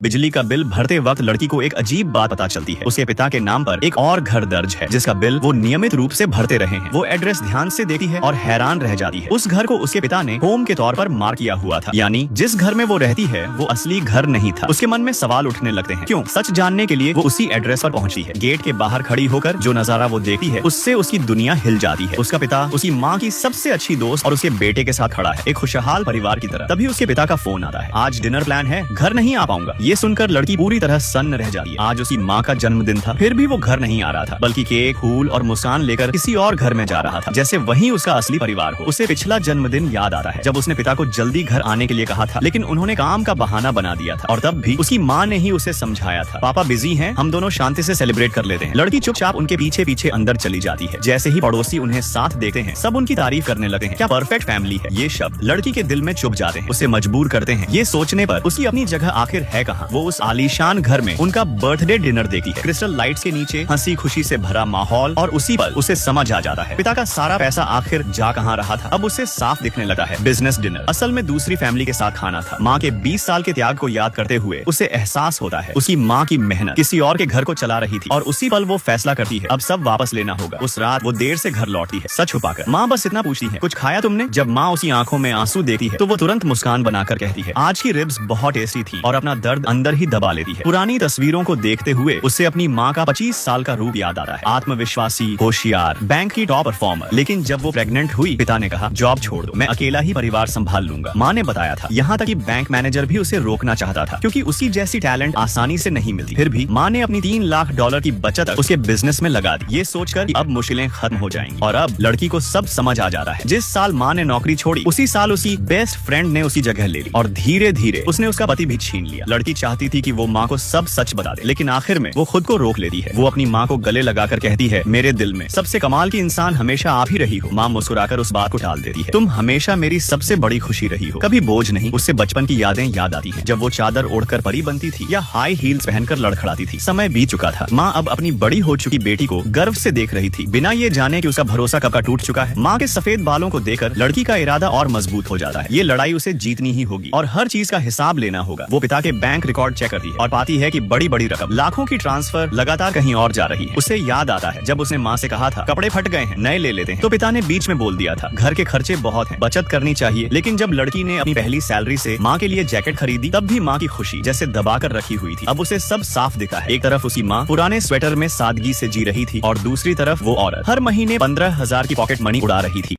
बिजली का बिल भरते वक्त लड़की को एक अजीब बात पता चलती है। उसके पिता के नाम पर एक और घर दर्ज है जिसका बिल वो नियमित रूप से भरते रहे हैं। वो एड्रेस ध्यान से देखती है और हैरान रह जाती है। उस घर को उसके पिता ने होम के तौर पर मार्क किया हुआ था, यानी जिस घर में वो रहती है वो असली घर नहीं था। उसके मन में सवाल उठने लगते हैं। क्यों? सच जानने के लिए वो उसी एड्रेस पर पहुंचती है। गेट के बाहर खड़ी होकर जो नजारा वो देखती है उससे उसकी दुनिया हिल जाती है। उसका पिता उसकी माँ की सबसे अच्छी दोस्त और उसके बेटे के साथ खड़ा है, एक खुशहाल परिवार की तरह। तभी उसके पिता का फोन आता है। आज डिनर प्लान है, घर नहीं आ पाऊंगा। ये सुनकर लड़की पूरी तरह सन्न रह जाती है। आज उसकी माँ का जन्मदिन था, फिर भी वो घर नहीं आ रहा था, बल्कि केक, फूल और मुस्कान लेकर किसी और घर में जा रहा था, जैसे वही उसका असली परिवार हो। उसे पिछला जन्मदिन याद आता है जब उसने पिता को जल्दी घर आने के लिए कहा था, लेकिन उन्होंने काम का बहाना बना दिया था। और तब भी उसकी माँ ने ही उसे समझाया था, पापा बिजी हैं, हम दोनों शांति से सेलिब्रेट कर लेते हैं। लड़की चुपचाप उनके पीछे पीछे अंदर चली जाती है। जैसे ही पड़ोसी उन्हें साथ देखते हैं, सब उनकी तारीफ करने लगते हैं। क्या परफेक्ट फैमिली है। ये शब्द लड़की के दिल में चुभ जाते हैं, उसे मजबूर करते हैं ये सोचने पर उसकी अपनी जगह आखिर है कहाँ। वो उस आलीशान घर में उनका बर्थडे डिनर देखती है, क्रिस्टल लाइट्स के नीचे हंसी खुशी से भरा माहौल, और उसी पर उसे समझ आ जाता है पिता का सारा पैसा आखिर जा कहाँ रहा था। अब उसे साफ दिखने लगा है, बिजनेस डिनर असल में दूसरी फैमिली के साथ खाना था। माँ के 20 साल के त्याग को याद करते हुए उसे एहसास होता है उसकी माँ की मेहनत किसी और के घर को चला रही थी, और उसी पल वो फैसला करती है अब सब वापस लेना होगा। उस रात वो देर से घर लौटती है, सच छुपाकर। माँ बस इतना पूछती है, कुछ खाया तुमने? जब माँ उसकी आंखों में आंसू देखती है तो वो तुरंत मुस्कान बनाकर कहती है, आज की रिब्स बहुत टेस्टी थी, और अपना दर्द अंदर ही दबा लेती है। पुरानी तस्वीरों को देखते हुए उससे अपनी माँ का 25 साल का रूप याद आता है, आत्मविश्वासी, होशियार, बैंक की टॉप परफॉर्मर। लेकिन जब वो प्रेग्नेंट हुई, पिता ने कहा, जॉब छोड़ दो, मैं अकेला ही परिवार संभाल लूंगा। माँ ने बताया था, यहाँ तक कि बैंक मैनेजर भी उसे रोकना चाहता था, क्योंकि उसकी जैसी टैलेंट आसानी से नहीं मिलती। फिर भी माँ ने अपनी $3 लाख की बचत उसके बिजनेस में लगा दी, ये सोचकर कि अब मुश्किलें खत्म हो जाएंगी। और अब लड़की को सब समझ आ जा रहा है। जिस साल माँ ने नौकरी छोड़ी, उसी साल उसकी बेस्ट फ्रेंड ने उसी जगह ले ली, और धीरे धीरे उसने उसका पति भी छीन लिया। लड़की चाहती थी कि वो माँ को सब सच बता दे, लेकिन आखिर में वो खुद को रोक लेती है। वो अपनी माँ को गले लगाकर कहती है, मेरे दिल में सबसे कमाल की इंसान हमेशा आप ही रही हो। माँ मुस्कुराकर उस बात को टाल देती है, तुम हमेशा मेरी सबसे बड़ी खुशी रही हो, कभी बोझ नहीं। उससे बचपन की यादें याद आती है, जब वो चादर ओढ़कर परी बनती थी या हाई हील्स पहनकर लड़खड़ाती थी। समय बीत चुका था। माँ अब अपनी बड़ी हो चुकी बेटी को गर्व से देख रही थी, बिना ये जाने कि उसका भरोसा कब का टूट चुका है। माँ के सफेद बालों को देखकर लड़की का इरादा और मजबूत हो जाता है। ये लड़ाई उसे जीतनी ही होगी और हर चीज का हिसाब लेना होगा। वो पिता के बैंक रिकॉर्ड चेक करती है और पाती है कि बड़ी बड़ी रकम, लाखों की ट्रांसफर लगातार कहीं और जा रही है। उसे याद आता है जब उसने माँ से कहा था, कपड़े फट गए हैं, नए ले लेते हैं। तो पिता ने बीच में बोल दिया था, घर के खर्चे बहुत हैं, बचत करनी चाहिए। लेकिन जब लड़की ने अपनी पहली सैलरी से माँ के लिए जैकेट खरीदी, तब भी माँ की खुशी जैसे दबाकर रखी हुई थी। अब उसे सब साफ दिखा है। एक तरफ उसकी माँ पुराने स्वेटर में सादगी से जी रही थी, और दूसरी तरफ वो औरत हर महीने 15,000 की पॉकेट मनी उड़ा रही थी।